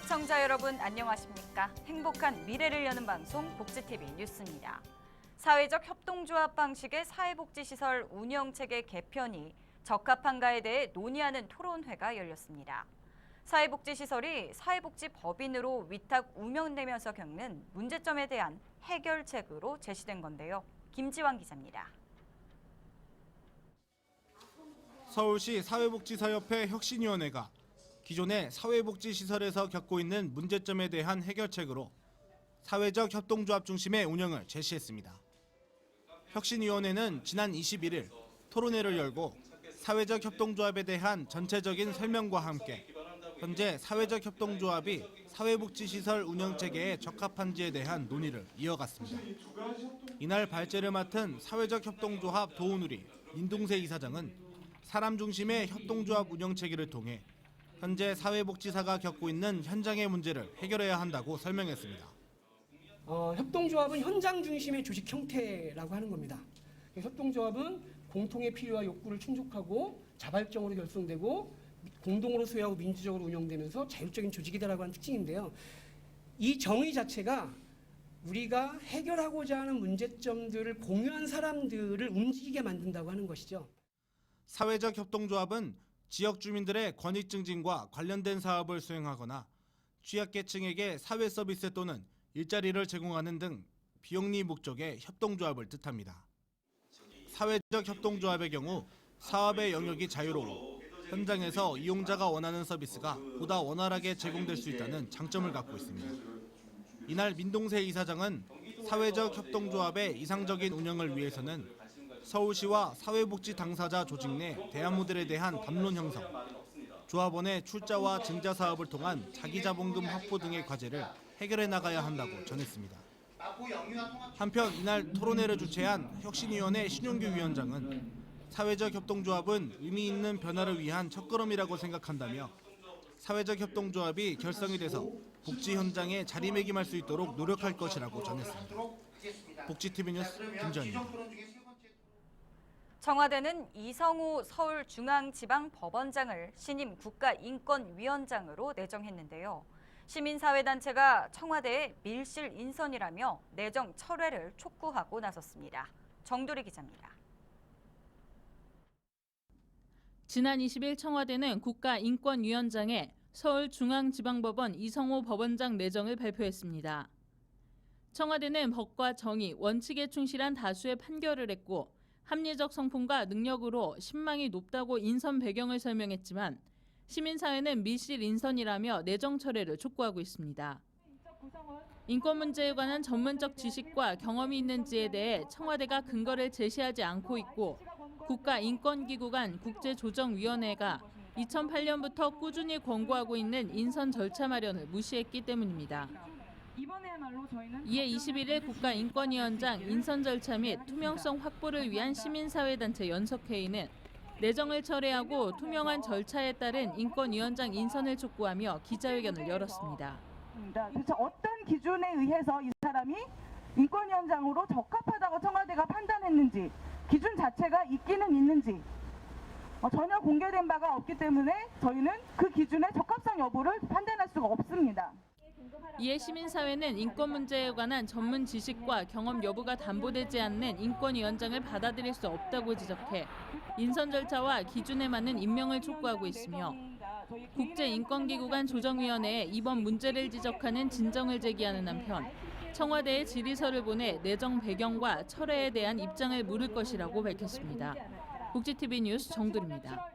시청자 여러분 안녕하십니까? 행복한 미래를 여는 방송 복지TV 뉴스입니다. 사회적 협동조합 방식의 사회복지시설 운영체계 개편이 적합한가에 대해 논의하는 토론회가 열렸습니다. 사회복지시설이 사회복지법인으로 위탁 운영되면서 겪는 문제점에 대한 해결책으로 제시된 건데요. 김지환 기자입니다. 서울시 사회복지사협회 혁신위원회가 기존의 사회복지시설에서 겪고 있는 문제점에 대한 해결책으로 사회적 협동조합 중심의 운영을 제시했습니다. 혁신위원회는 지난 21일 토론회를 열고 사회적 협동조합에 대한 전체적인 설명과 함께 현재 사회적 협동조합이 사회복지시설 운영체계에 적합한지에 대한 논의를 이어갔습니다. 이날 발제를 맡은 사회적 협동조합 도우누리 민동세 이사장은 사람 중심의 협동조합 운영체계를 통해 현재 사회복지사가 겪고 있는 현장의 문제를 해결해야 한다고 설명했습니다. 협동조합은 현장 중심의 조직 형태라고 하는 겁니다. 협동조합은 공통의 필요와 욕구를 충족하고 자발적으로 결성되고 공동으로 소유하고 민주적으로 운영되면서 자율적인 조직이다라고 하는 특징인데요. 이 정의 자체가 우리가 해결하고자 하는 문제점들을 공유한 사람들을 움직이게 만든다고 하는 것이죠. 사회적 협동조합은 지역 주민들의 권익 증진과 관련된 사업을 수행하거나 취약계층에게 사회 서비스 또는 일자리를 제공하는 등 비영리 목적의 협동조합을 뜻합니다. 사회적 협동조합의 경우 사업의 영역이 자유로워 현장에서 이용자가 원하는 서비스가 보다 원활하게 제공될 수 있다는 장점을 갖고 있습니다. 이날 민동세 이사장은 사회적 협동조합의 이상적인 운영을 위해서는 서울시와 사회복지 당사자 조직 내 대안 모델에 대한 담론 형성, 조합원의 출자와 증자 사업을 통한 자기자본금 확보 등의 과제를 해결해 나가야 한다고 전했습니다. 한편 이날 토론회를 주최한 혁신위원회 신용규 위원장은 사회적 협동조합은 의미 있는 변화를 위한 첫걸음이라고 생각한다며 사회적 협동조합이 결성이 돼서 복지 현장에 자리매김할 수 있도록 노력할 것이라고 전했습니다. 복지TV 뉴스 김지환입니다. 청와대는 이성호 서울중앙지방법원장을 신임 국가인권위원장으로 내정했는데요. 시민사회단체가 청와대의 밀실 인선이라며 내정 철회를 촉구하고 나섰습니다. 정두리 기자입니다. 지난 20일 청와대는 국가인권위원장에 서울중앙지방법원 이성호 법원장 내정을 발표했습니다. 청와대는 법과 정의, 원칙에 충실한 다수의 판결을 했고 합리적 성품과 능력으로 신망이 높다고 인선 배경을 설명했지만 시민사회는 밀실 인선이라며 내정 철회를 촉구하고 있습니다. 인권 문제에 관한 전문적 지식과 경험이 있는지에 대해 청와대가 근거를 제시하지 않고 있고 국가인권기구 간 국제조정위원회가 2008년부터 꾸준히 권고하고 있는 인선 절차 마련을 무시했기 때문입니다. 이에 21일 국가인권위원장 인선 절차 및 투명성 확보를 위한 시민사회단체 연석회의는 내정을 철회하고 투명한 절차에 따른 인권위원장 인선을 촉구하며 기자회견을 열었습니다. 도대체 어떤 기준에 의해서 이 사람이 인권위원장으로 적합하다고 청와대가 판단했는지 기준 자체가 있기는 있는지 전혀 공개된 바가 없기 때문에 저희는 그 기준의 적합성 여부를 판단할 수가 없습니다. 이에 시민사회는 인권 문제에 관한 전문 지식과 경험 여부가 담보되지 않는 인권위원장을 받아들일 수 없다고 지적해 인선 절차와 기준에 맞는 임명을 촉구하고 있으며 국제인권기구 간 조정위원회에 이번 문제를 지적하는 진정을 제기하는 한편 청와대에 질의서를 보내 내정 배경과 철회에 대한 입장을 물을 것이라고 밝혔습니다. 복지TV 뉴스 정두리입니다.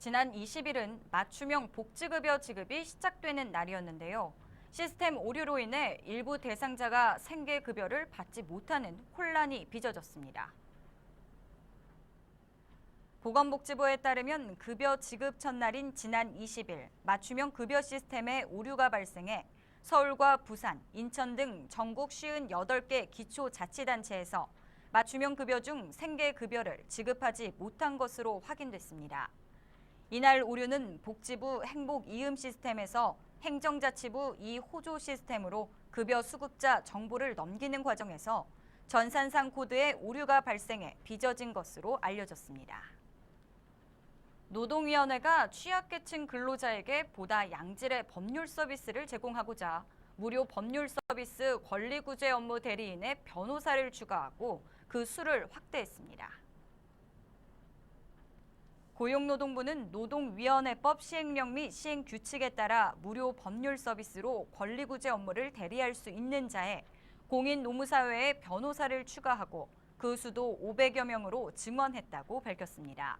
지난 20일은 맞춤형 복지급여 지급이 시작되는 날이었는데요. 시스템 오류로 인해 일부 대상자가 생계급여를 받지 못하는 혼란이 빚어졌습니다. 보건복지부에 따르면 급여 지급 첫날인 지난 20일 맞춤형 급여 시스템에 오류가 발생해 서울과 부산, 인천 등 전국 58개 기초자치단체에서 맞춤형 급여 중 생계급여를 지급하지 못한 것으로 확인됐습니다. 이날 오류는 복지부 행복이음 시스템에서 행정자치부 이호조 시스템으로 급여 수급자 정보를 넘기는 과정에서 전산상 코드에 오류가 발생해 빚어진 것으로 알려졌습니다. 노동위원회가 취약계층 근로자에게 보다 양질의 법률 서비스를 제공하고자 무료 법률 서비스 권리구제 업무 대리인의 변호사를 추가하고 그 수를 확대했습니다. 고용노동부는 노동위원회법 시행령 및 시행규칙에 따라 무료 법률 서비스로 권리구제 업무를 대리할 수 있는 자에 공인노무사회에 변호사를 추가하고 그 수도 500여 명으로 증원했다고 밝혔습니다.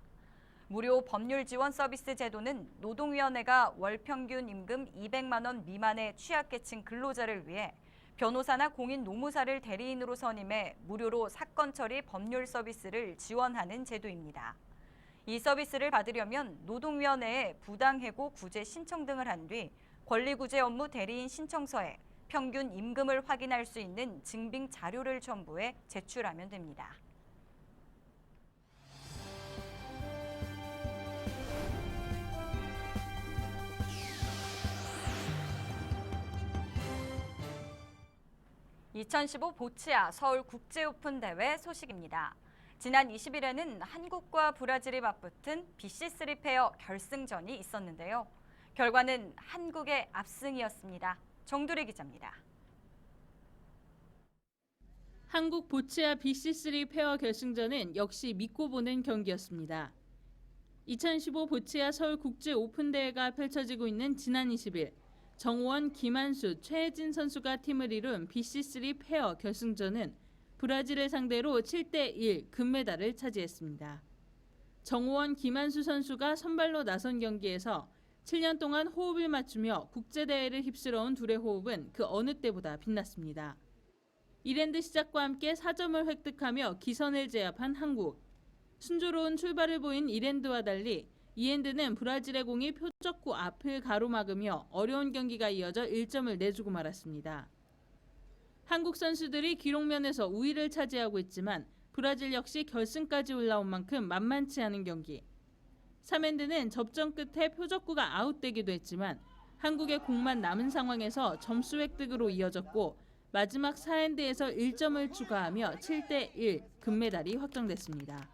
무료 법률 지원 서비스 제도는 노동위원회가 월 평균 임금 200만 원 미만의 취약계층 근로자를 위해 변호사나 공인노무사를 대리인으로 선임해 무료로 사건 처리 법률 서비스를 지원하는 제도입니다. 이 서비스를 받으려면 노동위원회에 부당해고 구제 신청 등을 한 뒤 권리구제 업무 대리인 신청서에 평균 임금을 확인할 수 있는 증빙 자료를 첨부해 제출하면 됩니다. (2015) 보치아 서울국제오픈대회 소식입니다. 지난 20일에는 한국과 브라질이 맞붙은 BC3 페어 결승전이 있었는데요. 결과는 한국의 압승이었습니다. 정두리 기자입니다. 한국 보치아 BC3 페어 결승전은 역시 믿고 보는 경기였습니다. 2015 보치아 서울국제오픈대회가 펼쳐지고 있는 지난 20일 정우원, 김한수, 최혜진 선수가 팀을 이룬 BC3 페어 결승전은 브라질을 상대로 7대1 금메달을 차지했습니다. 정우원, 김한수 선수가 선발로 나선 경기에서 7년 동안 호흡을 맞추며 국제대회를 휩쓸어온 둘의 호흡은 그 어느 때보다 빛났습니다. 1엔드 시작과 함께 4점을 획득하며 기선을 제압한 한국. 순조로운 출발을 보인 1엔드와 달리 2엔드는 브라질의 공이 표적구 앞을 가로막으며 어려운 경기가 이어져 1점을 내주고 말았습니다. 한국 선수들이 기록면에서 우위를 차지하고 있지만 브라질 역시 결승까지 올라온 만큼 만만치 않은 경기. 3엔드는 접전 끝에 표적구가 아웃되기도 했지만 한국의 공만 남은 상황에서 점수 획득으로 이어졌고 마지막 4엔드에서 1점을 추가하며 7대1 금메달이 확정됐습니다.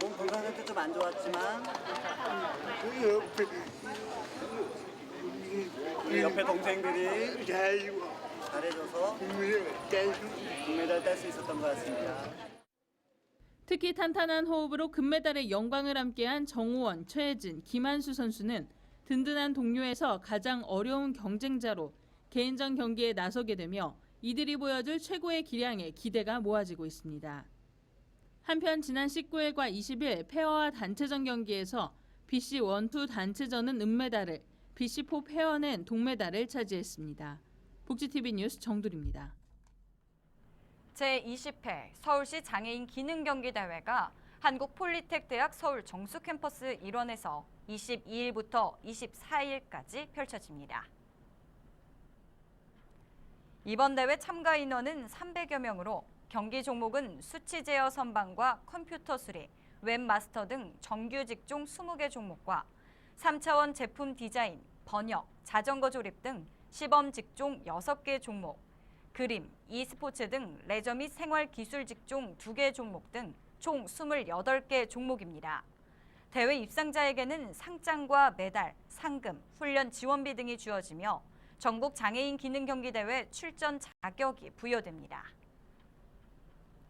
몸 건강 상태 좀 안 좋았지만 우리 옆에 동생들이 잘해줘서 금메달 딸 수 있었던 것 같습니다. 특히 탄탄한 호흡으로 금메달의 영광을 함께한 정우원, 최혜진, 김한수 선수는 든든한 동료에서 가장 어려운 경쟁자로 개인전 경기에 나서게 되며 이들이 보여줄 최고의 기량에 기대가 모아지고 있습니다. 한편 지난 19일과 20일 페어와 단체전 경기에서 BC1, 2 단체전은 은메달을, BC4 페어는 동메달을 차지했습니다. 복지TV 뉴스 정두리입니다. 제20회 서울시 장애인 기능경기대회가 한국폴리텍대학 서울 정수캠퍼스 일원에서 22일부터 24일까지 펼쳐집니다. 이번 대회 참가 인원은 300여 명으로 경기 종목은 수치 제어 선방과 컴퓨터 수리, 웹마스터 등 정규 직종 20개 종목과 3차원 제품 디자인, 번역, 자전거 조립 등 시범 직종 6개 종목, 그림, e스포츠 등 레저 및 생활 기술 직종 2개 종목 등 총 28개 종목입니다. 대회 입상자에게는 상장과 메달, 상금, 훈련 지원비 등이 주어지며 전국 장애인 기능경기대회 출전 자격이 부여됩니다.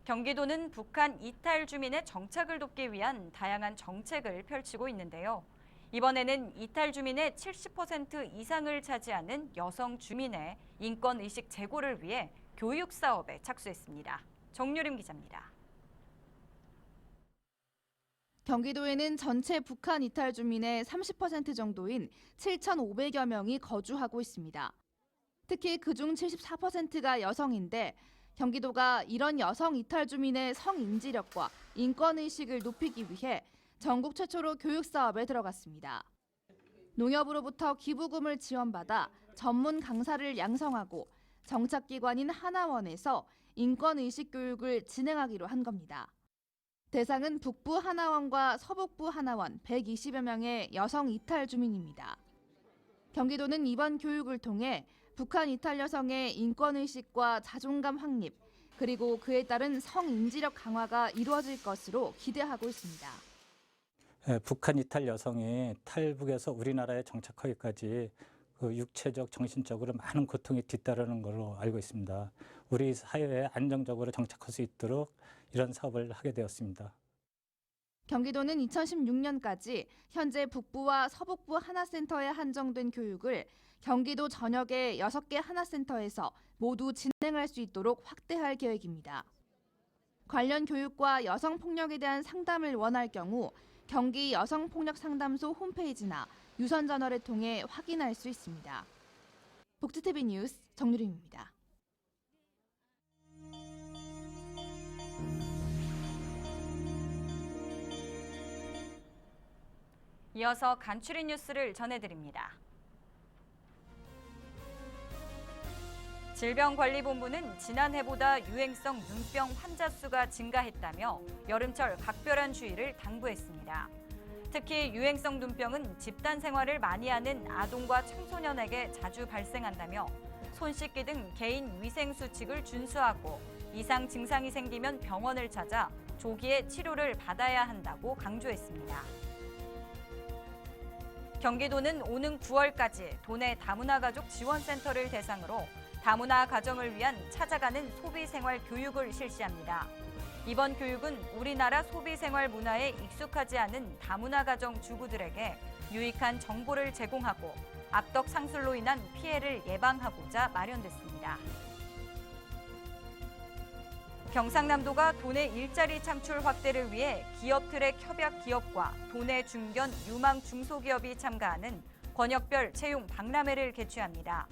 경기도는 북한 이탈 주민의 정착을 돕기 위한 다양한 정책을 펼치고 있는데요. 이번에는 이탈 주민의 70% 이상을 차지하는 여성 주민의 인권의식 제고를 위해 교육 사업에 착수했습니다. 정유림 기자입니다. 경기도에는 전체 북한 이탈 주민의 30% 정도인 7,500여 명이 거주하고 있습니다. 특히 그중 74%가 여성인데 경기도가 이런 여성 이탈 주민의 성인지력과 인권의식을 높이기 위해 전국 최초로 교육 사업에 들어갔습니다. 농협으로부터 기부금을 지원받아 전문 강사를 양성하고 정착기관인 하나원에서 인권의식 교육을 진행하기로 한 겁니다. 대상은 북부 하나원과 서북부 하나원 120여 명의 여성 이탈 주민입니다. 경기도는 이번 교육을 통해 북한 이탈 여성의 인권의식과 자존감 확립, 그리고 그에 따른 성인지력 강화가 이루어질 것으로 기대하고 있습니다. 북한 이탈 여성이 탈북에서 우리나라에 정착하기까지 그 육체적, 정신적으로 많은 고통이 뒤따르는 걸로 알고 있습니다. 우리 사회에 안정적으로 정착할 수 있도록 이런 사업을 하게 되었습니다. 경기도는 2016년까지 현재 북부와 서북부 하나센터에 한정된 교육을 경기도 전역의 6개 하나센터에서 모두 진행할 수 있도록 확대할 계획입니다. 관련 교육과 여성폭력에 대한 상담을 원할 경우 경기 여성폭력상담소 홈페이지나 유선전화를 통해 확인할 수 있습니다. 복지TV 뉴스 정유림입니다. 이어서 간추린 뉴스를 전해드립니다. 질병관리본부는 지난해보다 유행성 눈병 환자 수가 증가했다며 여름철 각별한 주의를 당부했습니다. 특히 유행성 눈병은 집단 생활을 많이 하는 아동과 청소년에게 자주 발생한다며 손 씻기 등 개인 위생 수칙을 준수하고 이상 증상이 생기면 병원을 찾아 조기에 치료를 받아야 한다고 강조했습니다. 경기도는 오는 9월까지 도내 다문화 가족 지원센터를 대상으로 다문화 가정을 위한 찾아가는 소비생활 교육을 실시합니다. 이번 교육은 우리나라 소비생활 문화에 익숙하지 않은 다문화 가정 주부들에게 유익한 정보를 제공하고 악덕 상술로 인한 피해를 예방하고자 마련됐습니다. 경상남도가 도내 일자리 창출 확대를 위해 기업 트랙 협약 기업과 도내 중견 유망 중소기업이 참가하는 권역별 채용 박람회를 개최합니다.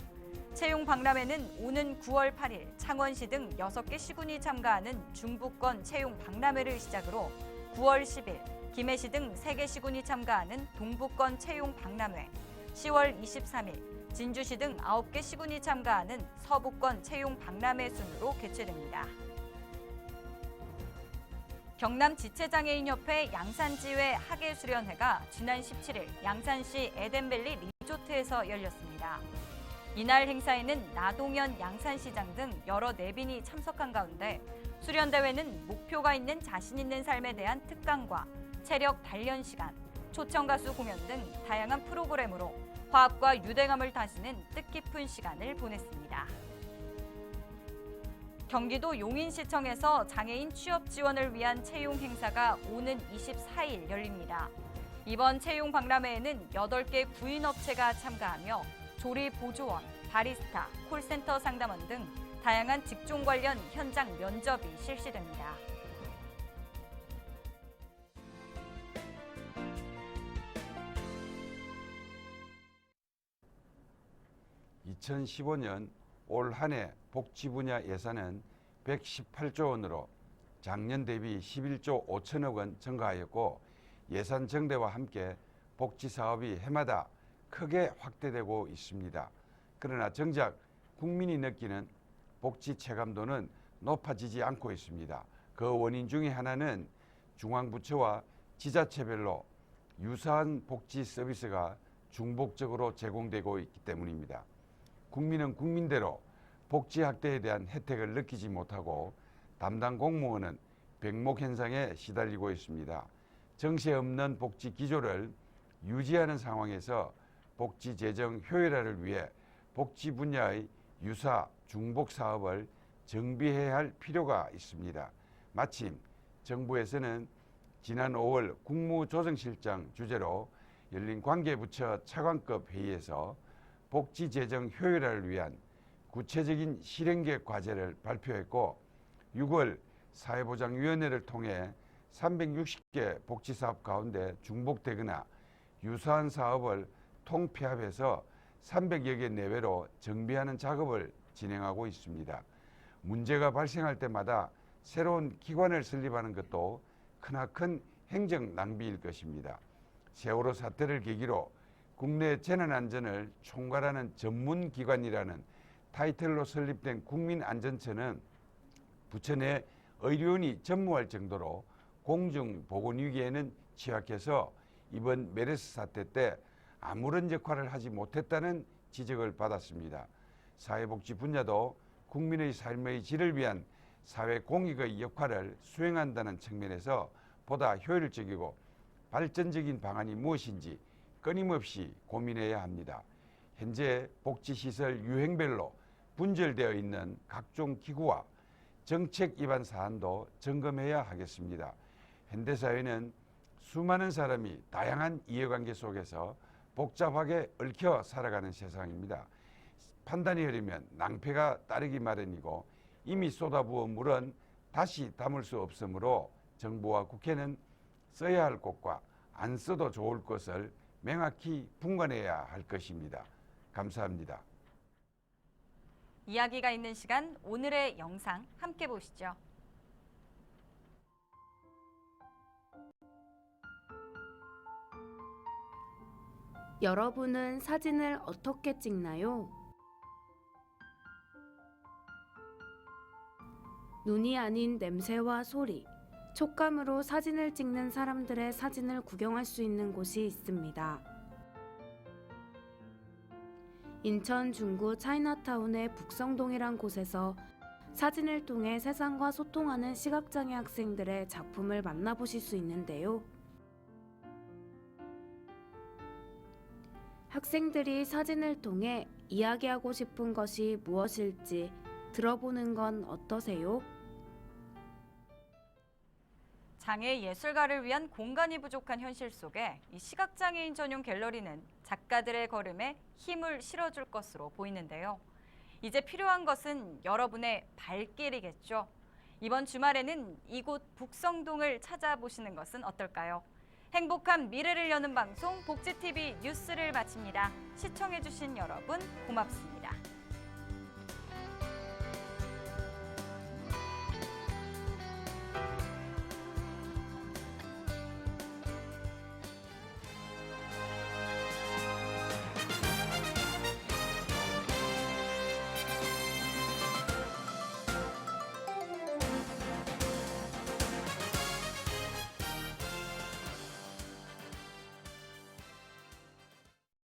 채용 박람회는 오는 9월 8일 창원시 등 6개 시군이 참가하는 중부권 채용 박람회를 시작으로 9월 10일 김해시 등 3개 시군이 참가하는 동부권 채용 박람회, 10월 23일 진주시 등 9개 시군이 참가하는 서부권 채용 박람회 순으로 개최됩니다. 경남지체장애인협회 양산지회 학예수련회가 지난 17일 양산시 에덴밸리 리조트에서 열렸습니다. 이날 행사에는 나동현 양산시장 등 여러 내빈이 참석한 가운데 수련대회는 목표가 있는 자신 있는 삶에 대한 특강과 체력 단련 시간, 초청 가수 공연 등 다양한 프로그램으로 화합과 유대감을 다지는 뜻깊은 시간을 보냈습니다. 경기도 용인시청에서 장애인 취업 지원을 위한 채용 행사가 오는 24일 열립니다. 이번 채용 박람회에는 8개 구인업체가 참가하며 조리 보조원, 바리스타, 콜센터 상담원 등 다양한 직종 관련 현장 면접이 실시됩니다. (2015년) 올 한 해 복지 분야 예산은 118조 원으로 작년 대비 11조 5천억 원 증가하였고 예산 증대와 함께 복지 사업이 해마다 크게 확대되고 있습니다. 그러나 정작 국민이 느끼는 복지 체감도는 높아지지 않고 있습니다. 그 원인 중에 하나는 중앙부처와 지자체별로 유사한 복지 서비스가 중복적으로 제공되고 있기 때문입니다. 국민은 국민대로 복지 확대에 대한 혜택을 느끼지 못하고 담당 공무원은 병목 현상에 시달리고 있습니다. 정세 없는 복지 기조를 유지하는 상황에서 복지 재정 효율화를 위해 복지 분야의 유사 중복 사업을 정비해야 할 필요가 있습니다. 마침 정부에서는 지난 5월 국무조정실장 주재로 열린 관계부처 차관급 회의에서 복지 재정 효율화를 위한 구체적인 실행계획 과제를 발표했고 6월 사회보장위원회를 통해 360개 복지사업 가운데 중복되거나 유사한 사업을 통폐합해서 300여 개 내외로 정비하는 작업을 진행하고 있습니다. 문제가 발생할 때마다 새로운 기관을 설립하는 것도 크나큰 행정 낭비일 것입니다. 세월호 사태를 계기로 국내 재난안전을 총괄하는 전문기관이라는 타이틀로 설립된 국민안전처는 부처 내 의료인이 전무할 정도로 공중보건위기에는 취약해서 이번 메르스 사태 때 아무런 역할을 하지 못했다는 지적을 받았습니다. 사회복지 분야도 국민의 삶의 질을 위한 사회 공익의 역할을 수행한다는 측면에서 보다 효율적이고 발전적인 방안이 무엇인지 끊임없이 고민해야 합니다. 현재 복지시설 유형별로 분절되어 있는 각종 기구와 정책 위반 사안도 점검해야 하겠습니다. 현대사회는 수많은 사람이 다양한 이해관계 속에서 복잡하게 얽혀 살아가는 세상입니다. 판단이 흐르면 낭패가 따르기 마련이고 이미 쏟아부은 물은 다시 담을 수 없으므로 정부와 국회는 써야 할 곳과 안 써도 좋을 것을 명확히 분간해야 할 것입니다. 감사합니다. 이야기가 있는 시간, 오늘의 영상 함께 보시죠. 여러분은 사진을 어떻게 찍나요? 눈이 아닌 냄새와 소리, 촉감으로 사진을 찍는 사람들의 사진을 구경할 수 있는 곳이 있습니다. 인천 중구 차이나타운의 북성동이란 곳에서 사진을 통해 세상과 소통하는 시각장애 학생들의 작품을 만나보실 수 있는데요. 학생들이 사진을 통해 이야기하고 싶은 것이 무엇일지 들어보는 건 어떠세요? 장애 예술가를 위한 공간이 부족한 현실 속에 이 시각장애인 전용 갤러리는 작가들의 걸음에 힘을 실어줄 것으로 보이는데요. 이제 필요한 것은 여러분의 발길이겠죠. 이번 주말에는 이곳 북성동을 찾아보시는 것은 어떨까요? 행복한 미래를 여는 방송 복지TV 뉴스를 마칩니다. 시청해주신 여러분 고맙습니다.